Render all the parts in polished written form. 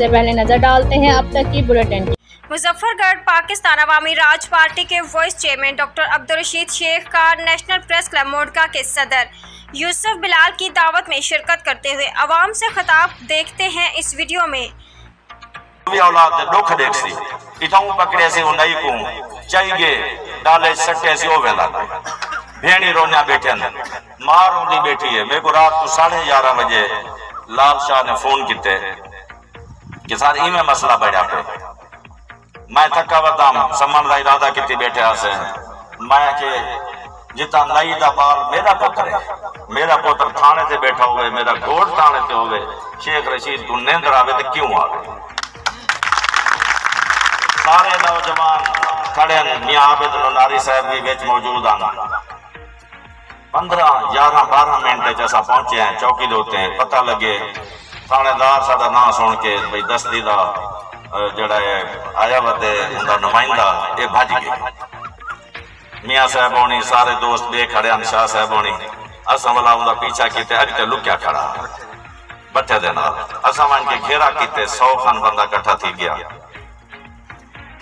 सबसे पहले नजर डालते हैं अब तक की बुलेटिन। मुजफ्फरगढ़ पाकिस्तान अवामी राज पार्टी के vice chairman doctor Abdul Rashid Sheikh का नेशनल प्रेस क्लब मोडका के सदर यूसुफ बिलाल की दावत में शिरकत करते हुए अवाम से खिताब देखते हैं इस वीडियो में। औलाद दुख देख सी इथाऊ पकड़े सी उन्हीं को चाहिए डाले सट्टे सी ओ वेला भेड़ी रोना बैठे मार रोंदी बैठी है। मेरे को रात को 11:30 बजे लाल शाह ने फोन किते कि सर इवें मसला बढ़िया पे मैं थका बताम समन का इरादा किती बैठे आसे मैं के जिता नई दा बाल मेरा पुत्र है, मेरा पुत्र थाने से बैठा हुए, मेरा घोड़ थाने से होवे, शेख रशीद को नींद आवे तो क्यों आवे। सारे नौजवान खड़े मियां आबिद लोनारी साहब भी विच मौजूद आना 15, 11, 12 मिनट जैसा पहुंचे हैं चौकी दोते हैं। पता लगे थानेदार साडा नाम सुन के भाई दस्ती का जड़ा आया वते उनका नुमाइंदा ये भज गए। मियाँ साहब होनी सारे दोस्त बे खड़े हैं, शाह साहब होनी असा वाला उनका पीछा किते अज तो लुक्या खड़ा बट्ठे दे नाल असा वन के घेरा किते 100 खन बंदा इकट्ठा थी गया।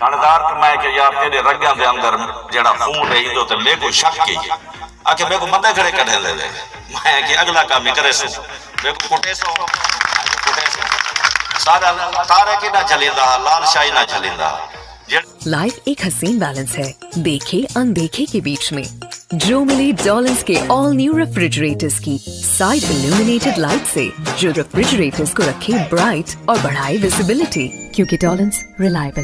थानेदार कमाए के यार तेरे रग्गां दे अंदर जड़ा खून रही तो मेरे को शक की आके मेरे को बंदे खड़े कढ़े ले मैं कि अगला काम ही करे सो मेरे को कुटे सो सारा तारे की ना चलिंदा लाल शाही ना चलिंदा। लाइफ एक हसीन बैलेंस है, देखे अनदेखे के बीच में। जो मिले डॉलन्स के ऑल न्यू रेफ्रिजरेटर्स की साइड इल्यूमिनेटेड लाइट से जो रेफ्रिजरेटर्स को रखे ब्राइट और बढ़ाए विजिबिलिटी, क्योंकि डॉलन्स रिलायबल